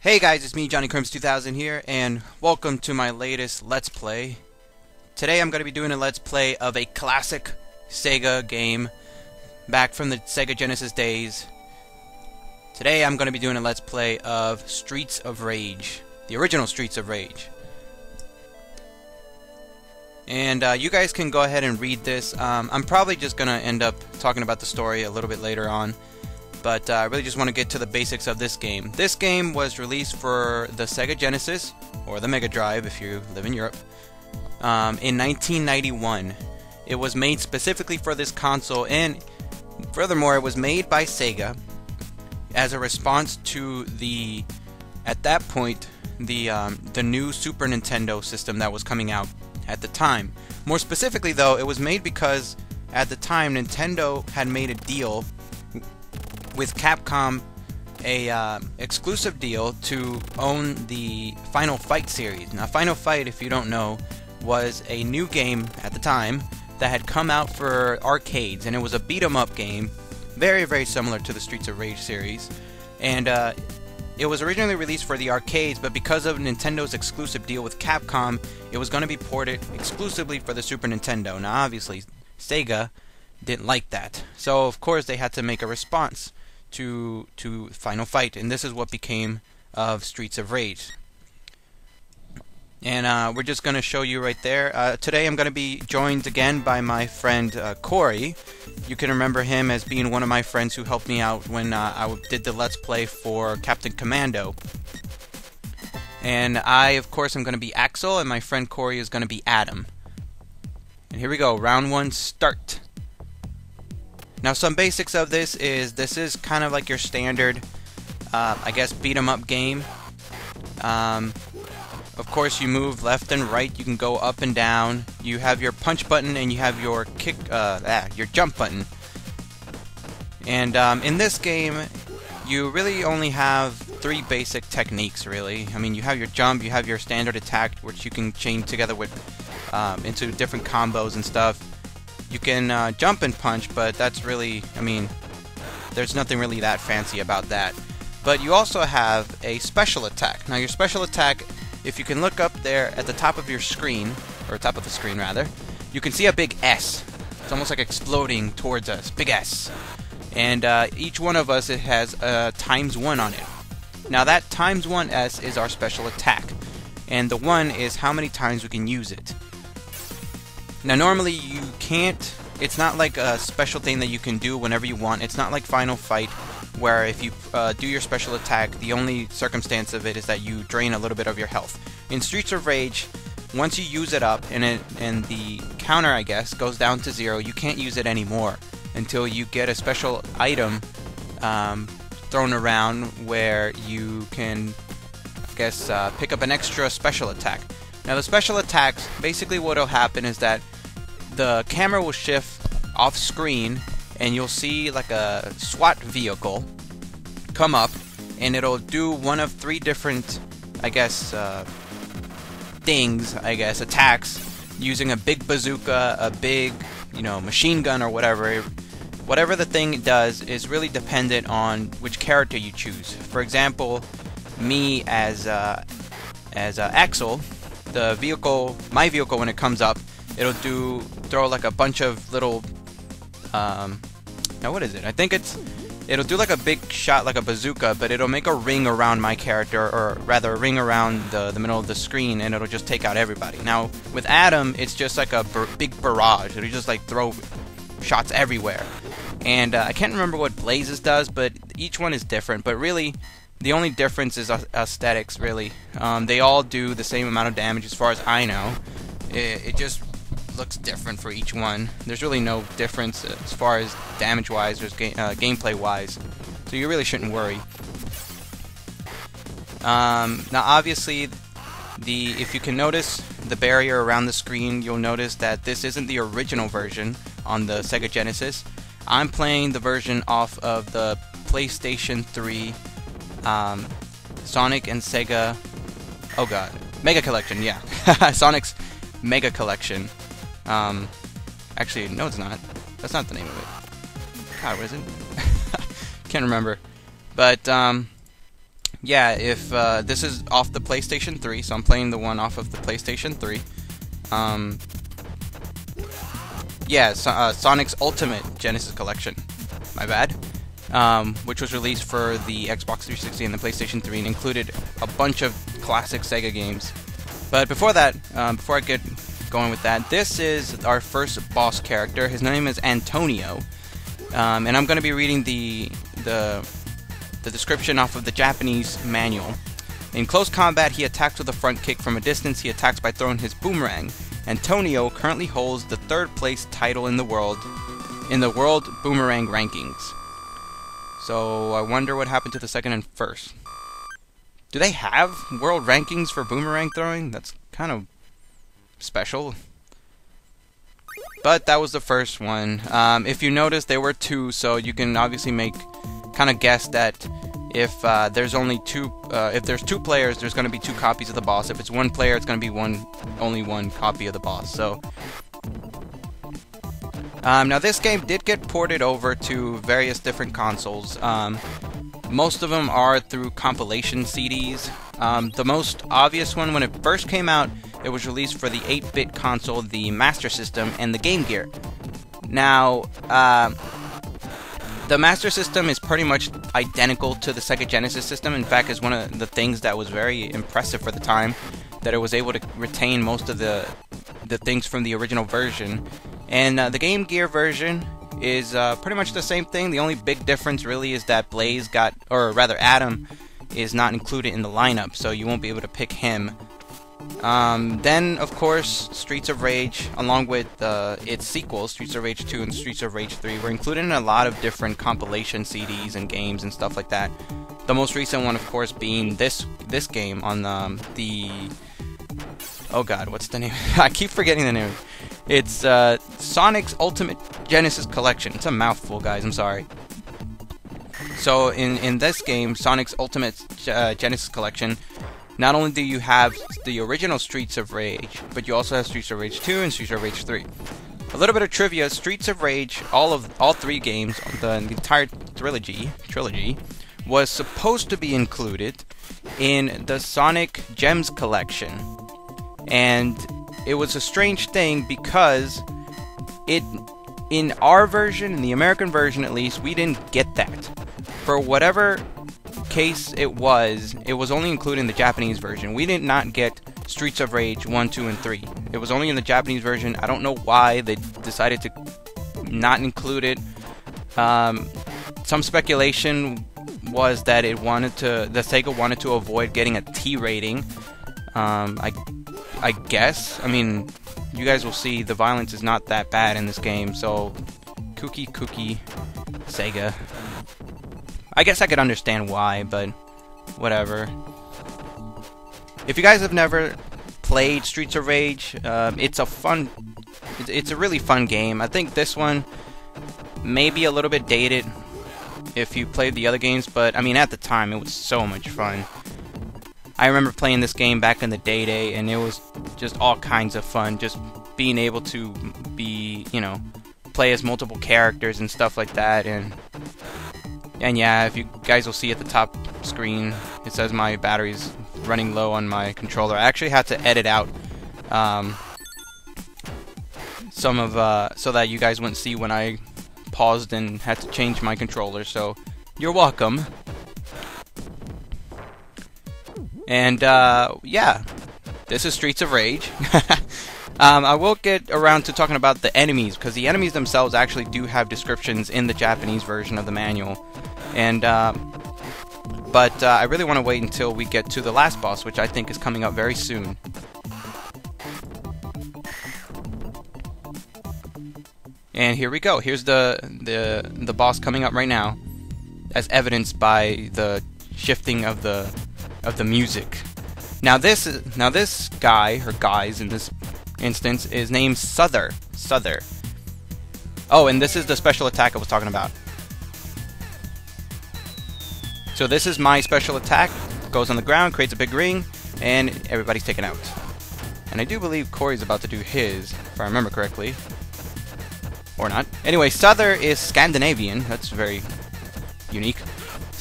Hey guys, it's me, Johnny Crims 2000 here, and welcome to my latest Let's Play. Today I'm going to be doing a Let's Play of a classic Sega game back from the Sega Genesis days. Today I'm going to be doing a Let's Play of Streets of Rage, the original Streets of Rage. And you guys can go ahead and read this. I'm probably just going to end up talking about the story a little bit later on. But I really just want to get to the basics of this game. This game was released for the Sega Genesis, or the Mega Drive if you live in Europe, in 1991. It was made specifically for this console, and furthermore, it was made by Sega as a response to the, at that point, the new Super Nintendo system that was coming out at the time. More specifically, though, it was made because at the time Nintendo had made a deal with Capcom, a exclusive deal to own the Final Fight series. Now, Final Fight, if you don't know, was a new game at the time that had come out for arcades, and it was a beat-em-up game, very, very similar to the Streets of Rage series. And it was originally released for the arcades, but because of Nintendo's exclusive deal with Capcom, it was going to be ported exclusively for the Super Nintendo. Now, obviously, Sega didn't like that, so of course they had to make a response to Final Fight, and this is what became of Streets of Rage. And we're just going to show you right there. Today I'm going to be joined again by my friend Cory. You can remember him as being one of my friends who helped me out when I did the Let's Play for Captain Commando. And I, of course, am going to be Axel, and my friend Cory is going to be Adam. And here we go, round one, start. Now, some basics of this is kind of like your standard, I guess, beat-em-up game. Of course, you move left and right. You can go up and down. You have your punch button and you have your kick, your jump button. And in this game, you really only have three basic techniques. Really, I mean, you have your jump, you have your standard attack, which you can chain together with into different combos and stuff. You can jump and punch, but that's really, I mean, there's nothing really that fancy about that. But you also have a special attack. Now, your special attack, if you can look up there at the top of your screen, or top of the screen rather, you can see a big S. It's almost like exploding towards us, big S. And each one of us, it has ×1 on it. Now, that ×1 S is our special attack, and the 1 is how many times we can use it. Now, normally you can't, it's not like a special thing that you can do whenever you want. It's not like Final Fight, where if you do your special attack, the only circumstance of it is that you drain a little bit of your health. In Streets of Rage, once you use it up, and the counter, I guess, goes down to 0, you can't use it anymore until you get a special item thrown around where you can, I guess, pick up an extra special attack. Now, the special attacks, basically what will happen is that the camera will shift off screen and you'll see like a SWAT vehicle come up, and it'll do one of three different, I guess, attacks, using a big bazooka, a big, machine gun or whatever. Whatever the thing does is really dependent on which character you choose. For example, me as Axel, the vehicle, my vehicle, when it comes up, it'll throw like a bunch of little, now what is it? I think it'll do like a big shot like a bazooka, but it'll make a ring around my character, or rather a ring around the middle of the screen, and it'll just take out everybody. Now, with Adam, it's just like a big barrage. It'll just like throw shots everywhere. And I can't remember what Blazes does, but each one is different. But really, the only difference is aesthetics, really. They all do the same amount of damage as far as I know. It just looks different for each one. There's really no difference as far as damage-wise or gameplay-wise. So you really shouldn't worry. Now, obviously, if you can notice the barrier around the screen, you'll notice that this isn't the original version on the Sega Genesis. I'm playing the version off of the PlayStation 3 Sonic and Sega, oh god, Mega Collection, yeah. Sonic's Mega Collection. Actually, no it's not. That's not the name of it. God, what is it? Can't remember. But yeah, if this is off the PlayStation 3, so I'm playing the one off of the PlayStation 3. Yeah, Sonic's Ultimate Genesis Collection. My bad. Which was released for the Xbox 360 and the PlayStation 3 and included a bunch of classic Sega games. But before that, before I get going with that, this is our first boss character. His name is Antonio, and I'm going to be reading the description off of the Japanese manual. In close combat, he attacks with a front kick. From a distance, he attacks by throwing his boomerang. Antonio currently holds the 3rd place title in the world boomerang rankings. So I wonder what happened to the 2nd and 1st. Do they have world rankings for boomerang throwing? That's kind of special. But that was the first one. If you notice, there were 2, so you can obviously kind of guess that if there's only 2, if there's 2 players, there's going to be 2 copies of the boss. If it's 1 player, it's going to be only one copy of the boss. So now this game did get ported over to various different consoles. Most of them are through compilation CDs. The most obvious one, when it first came out, it was released for the 8-bit console, the Master System, and the Game Gear. Now, the Master System is pretty much identical to the Sega Genesis system. In fact, it's one of the things that was very impressive for the time, that it was able to retain most of the things from the original version. And the Game Gear version is pretty much the same thing. The only big difference really is that Adam is not included in the lineup, so you won't be able to pick him. Then, of course, Streets of Rage, along with its sequels, Streets of Rage 2 and Streets of Rage 3, were included in a lot of different compilation CDs and games and stuff like that. The most recent one, of course, being this game on the... Oh god, what's the name? I keep forgetting the name. It's Sonic's Ultimate Genesis Collection. It's a mouthful, guys, I'm sorry. So, in this game, Sonic's Ultimate Genesis Collection, not only do you have the original Streets of Rage, but you also have Streets of Rage 2 and Streets of Rage 3. A little bit of trivia: Streets of Rage, all 3 games, the entire trilogy, was supposed to be included in the Sonic Gems collection. And it was a strange thing because in our version, in the American version at least, we didn't get that. For whatever case it was only included in the Japanese version. We did not get Streets of Rage 1, 2, and 3. It was only in the Japanese version. I don't know why they decided to not include it. Some speculation was that the Sega wanted to avoid getting a T rating. I guess. I mean, you guys will see the violence is not that bad in this game, so kooky Sega. I guess I could understand why, but whatever. If you guys have never played Streets of Rage, it's a really fun game. I think this one may be a little bit dated if you played the other games, but I mean, at the time it was so much fun. I remember playing this game back in the day, and it was just all kinds of fun. Just being able to play as multiple characters and stuff like that, and yeah, if you guys will see at the top screen, it says my battery's running low on my controller. I actually had to edit out some of so that you guys wouldn't see when I paused and had to change my controller. So you're welcome. And yeah, this is Streets of Rage. I will get around to talking about the enemies, because the enemies themselves actually do have descriptions in the Japanese version of the manual. And but I really want to wait until we get to the last boss, which I think is coming up very soon. And here we go. Here's the boss coming up right now, as evidenced by the shifting of the music. Now this guy, or guys in this instance, is named Souther. Oh, and this is the special attack I was talking about. So this is my special attack. Goes on the ground, creates a big ring, and everybody's taken out. And I do believe Cory's about to do his, if I remember correctly. Or not. Anyway, Souther is Scandinavian. That's very unique.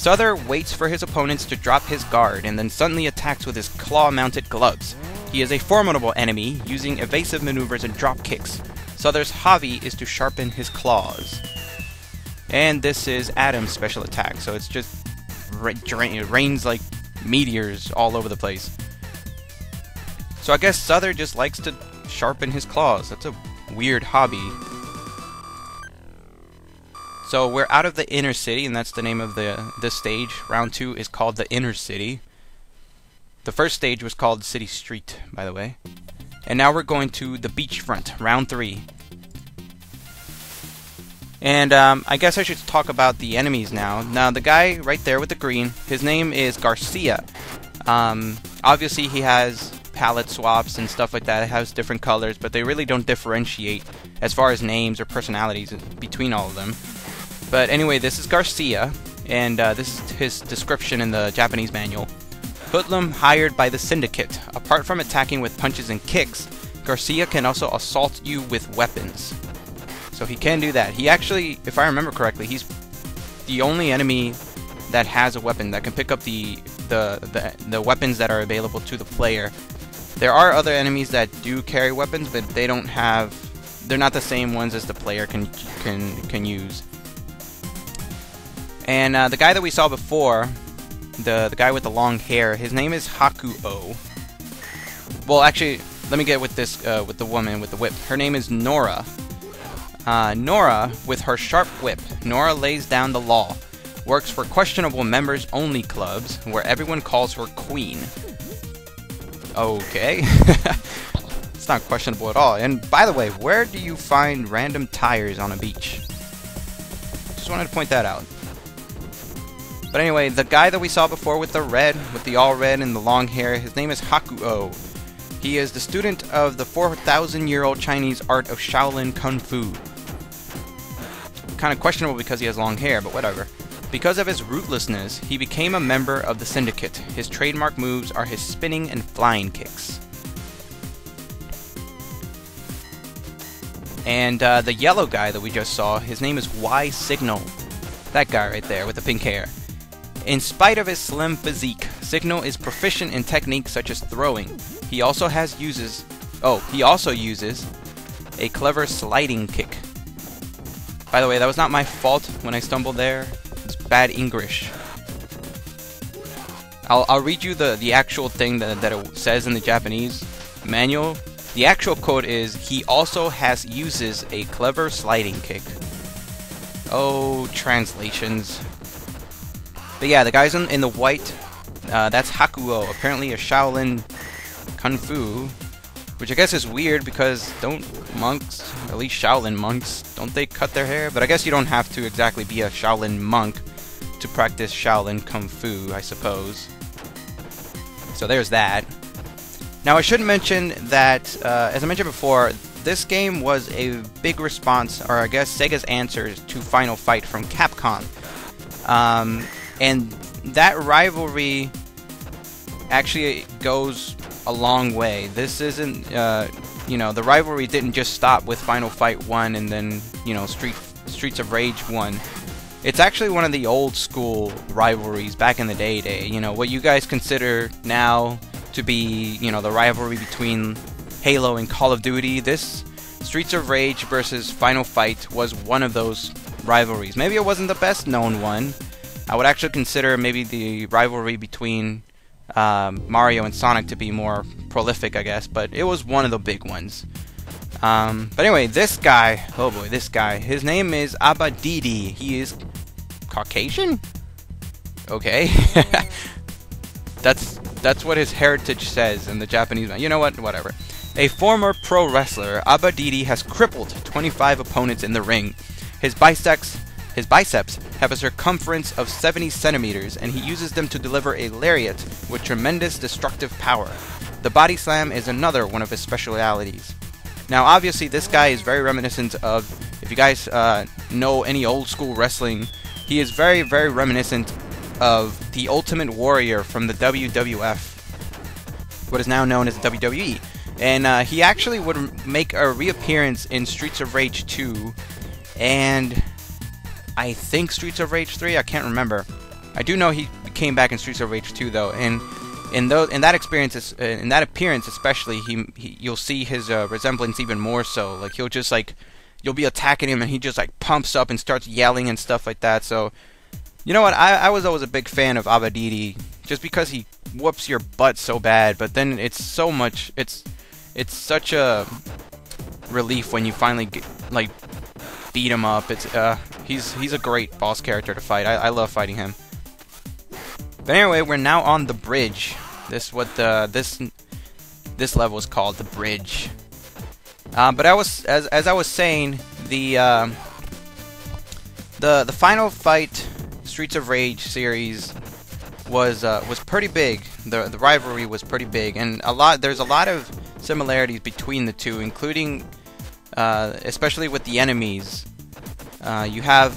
Souther waits for his opponents to drop his guard and then suddenly attacks with his claw-mounted gloves. He is a formidable enemy, using evasive maneuvers and drop kicks. Souther's hobby is to sharpen his claws. And this is Adam's special attack, so it's just it rains like meteors all over the place. So I guess Souther just likes to sharpen his claws. That's a weird hobby. So we're out of the inner city, and that's the name of this stage. Round 2 is called the inner city. The first stage was called City Street, by the way. And now we're going to the beachfront, round 3. And I guess I should talk about the enemies now. Now the guy right there with the green, his name is Garcia. Obviously he has palette swaps and stuff like that. It has different colors, but they really don't differentiate as far as names or personalities between all of them. But anyway, this is Garcia, and this is his description in the Japanese manual. Hoodlum hired by the Syndicate. Apart from attacking with punches and kicks, Garcia can also assault you with weapons. So he can do that. He actually, if I remember correctly, he's the only enemy that has a weapon that can pick up the weapons that are available to the player. There are other enemies that do carry weapons, but they don't have. They're not the same ones as the player can use. And the guy that we saw before, the guy with the long hair, his name is Hakuo. Well, actually, let me get with this with the woman with the whip. Her name is Nora. Nora, with her sharp whip, Nora lays down the law. Works for questionable members only clubs, where everyone calls her Queen. Okay. It's not questionable at all. And by the way, where do you find random tires on a beach? Just wanted to point that out. But anyway, the guy that we saw before with the red, with the all red and the long hair, his name is Hakuo. He is the student of the 4,000-year-old Chinese art of Shaolin Kung Fu. Kind of questionable because he has long hair, but whatever. Because of his ruthlessness, he became a member of the Syndicate. His trademark moves are his spinning and flying kicks. And the yellow guy that we just saw, his name is Y Signal. That guy right there with the pink hair. In spite of his slim physique, Signal is proficient in techniques such as throwing. He also uses a clever sliding kick. By the way, that was not my fault when I stumbled there. It's bad English. I'll read you the actual thing that it says in the Japanese manual. The actual quote is, he also uses a clever sliding kick. Oh, translations. But yeah, the guys in the white, that's Hakuo, apparently a Shaolin Kung Fu, which I guess is weird because don't monks, at least Shaolin monks, don't they cut their hair? But I guess you don't have to exactly be a Shaolin monk to practice Shaolin Kung Fu, I suppose. So there's that. Now I should mention that, as I mentioned before, this game was a big response, or I guess Sega's answer to Final Fight from Capcom. And that rivalry actually goes a long way. This isn't, you know, the rivalry didn't just stop with Final Fight 1 and then, you know, Streets of Rage 1. It's actually one of the old school rivalries back in the day. You know, what you guys consider now to be, you know, the rivalry between Halo and Call of Duty. This Streets of Rage versus Final Fight was one of those rivalries. Maybe it wasn't the best known one. I would actually consider maybe the rivalry between Mario and Sonic to be more prolific, I guess, but it was one of the big ones. But anyway, this guy, oh boy, this guy, his name is Abadidi. He is Caucasian? Okay. That's what his heritage says in the Japanese. You know what? Whatever. A former pro wrestler, Abadidi has crippled 25 opponents in the ring. His biceps have a circumference of 70 centimeters, and he uses them to deliver a lariat with tremendous destructive power. The body slam is another one of his specialities. Now, obviously, this guy is very reminiscent of, if you guys know any old school wrestling, he is very, very reminiscent of the Ultimate Warrior from the WWF, what is now known as WWE. And he actually would make a reappearance in Streets of Rage 2, and I think Streets of Rage 3, I can't remember. I do know he came back in Streets of Rage 2 though, and in that experience, in that appearance especially, you'll see his resemblance even more so. Like he'll just like, you'll be attacking him and he just like pumps up and starts yelling and stuff like that. So you know what, I was always a big fan of Abadidi just because he whoops your butt so bad, but then it's so much, it's such a relief when you finally get, like, beat him up. It's he's a great boss character to fight. I love fighting him. But anyway, we're now on the bridge. This level is called the bridge. But as I was saying, the Final Fight Streets of Rage series was pretty big. The rivalry was pretty big, and there's a lot of similarities between the two, including especially with the enemies. You have,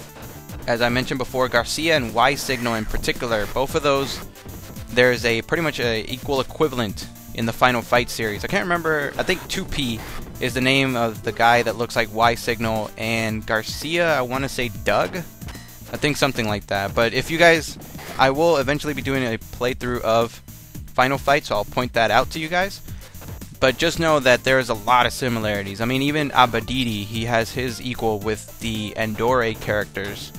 as I mentioned before, Garcia and Y Signal in particular. Both of those, there's pretty much a equal equivalent in the Final Fight series. I can't remember, I think 2P is the name of the guy that looks like Y Signal, and Garcia, I want to say Doug? I think something like that. But if you guys, I will eventually be doing a playthrough of Final Fight, so I'll point that out to you guys. But just know that there's a lot of similarities. I mean, even Abadidi, he has his equal with the Endore characters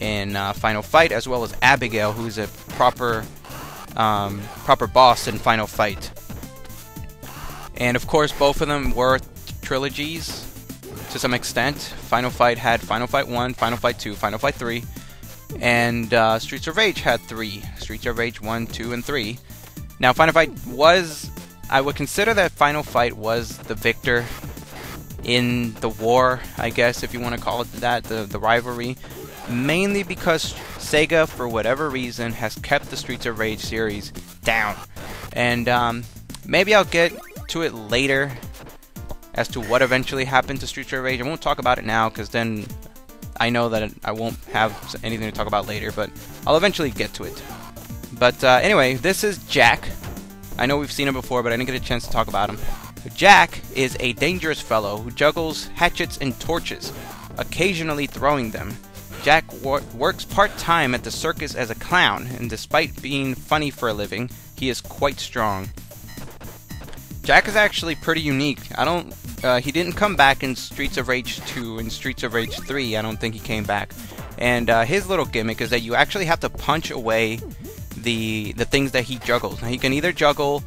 in Final Fight, as well as Abigail, who's a proper boss in Final Fight. And of course, both of them were trilogies to some extent. Final Fight had Final Fight 1, Final Fight 2, Final Fight 3, and Streets of Rage had 3. Streets of Rage 1, 2, and 3. Now, Final Fight was, I would consider that Final Fight was the victor in the war, I guess, if you want to call it that, the rivalry. Mainly because Sega, for whatever reason, has kept the Streets of Rage series down. And maybe I'll get to it later as to what eventually happened to Streets of Rage. I won't talk about it now, because then I know that I won't have anything to talk about later, but I'll eventually get to it. But anyway, this is Jack. I know we've seen him before, but I didn't get a chance to talk about him. Jack is a dangerous fellow who juggles hatchets and torches, occasionally throwing them. Jack works part-time at the circus as a clown, and despite being funny for a living, he is quite strong. Jack is actually pretty unique. He didn't come back in Streets of Rage 2 and Streets of Rage 3. I don't think he came back. And his little gimmick is that you actually have to punch away the things that he juggles. Now, he can either juggle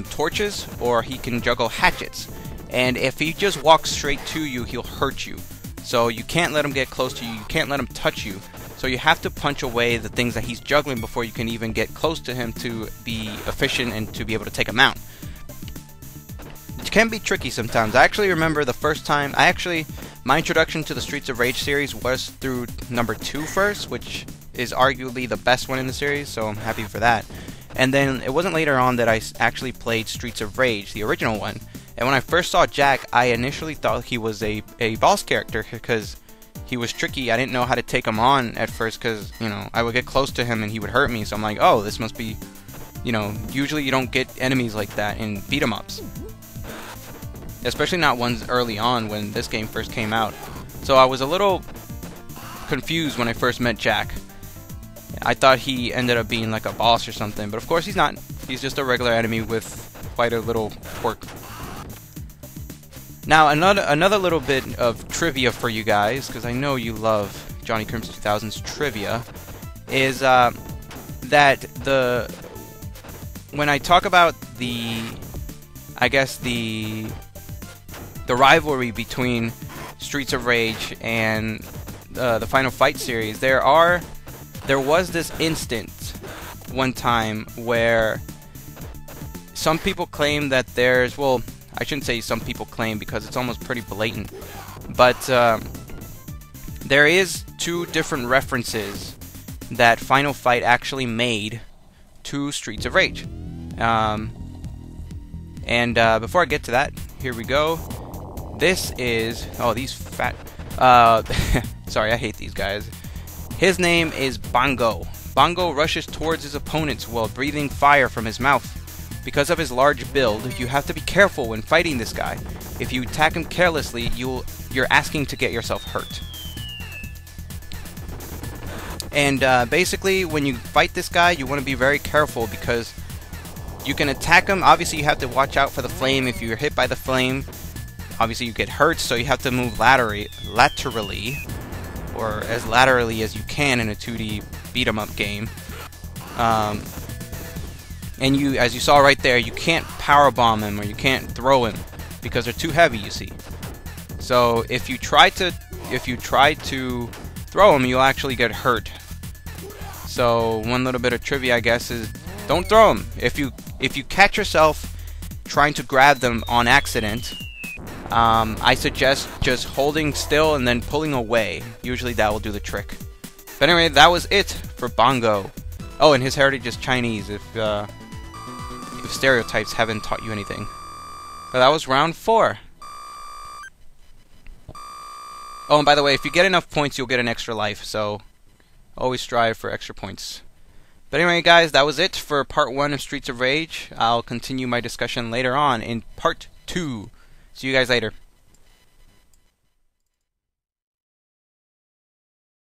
torches or he can juggle hatchets. And if he just walks straight to you, he'll hurt you. So you can't let him get close to you. You can't let him touch you. So you have to punch away the things that he's juggling before you can even get close to him to be efficient and to be able to take him out. It can be tricky sometimes. I actually remember the first time, my introduction to the Streets of Rage series was through number 2 first, which is arguably the best one in the series, so I'm happy for that. And then it wasn't later on that I actually played Streets of Rage, the original one. And when I first saw Jack, I initially thought he was a boss character because he was tricky. I didn't know how to take him on at first because, you know, I would get close to him and he would hurt me. So I'm like, oh, this must be, you know, usually you don't get enemies like that in beat-em-ups. Especially not ones early on when this game first came out. So I was a little confused when I first met Jack. I thought he ended up being like a boss or something, but of course he's not. He's just a regular enemy with quite a little quirk. Now another little bit of trivia for you guys, because I know you love Johnny Crimson 2000's trivia, is that when I talk about the rivalry between Streets of Rage and the Final Fight series, there was this instance one time where some people claim that there's, well, I shouldn't say some people claim because it's almost pretty blatant, but there is 2 different references that Final Fight actually made to Streets of Rage. And before I get to that, here we go. This is, oh, these fat, sorry, I hate these guys. His name is Bongo. Bongo rushes towards his opponents while breathing fire from his mouth. Because of his large build, you have to be careful when fighting this guy. If you attack him carelessly, you're asking to get yourself hurt. And basically, when you fight this guy, you want to be very careful because you can attack him. Obviously, you have to watch out for the flame. If you're hit by the flame, obviously you get hurt, so you have to move laterally, or as laterally as you can in a 2D beat-em-up game. And you, as you saw right there, you can't power bomb him or you can't throw him because they're too heavy, you see. So if you try to throw him, you'll actually get hurt. So one little bit of trivia, I guess, is don't throw him. If you catch yourself trying to grab them on accident, I suggest just holding still and then pulling away. Usually that will do the trick. But anyway, that was it for Bongo. Oh, and his heritage is Chinese, if stereotypes haven't taught you anything. But that was round 4. Oh, and by the way, if you get enough points, you'll get an extra life, so always strive for extra points. But anyway, guys, that was it for part 1 of Streets of Rage. I'll continue my discussion later on in part 2. See you guys later.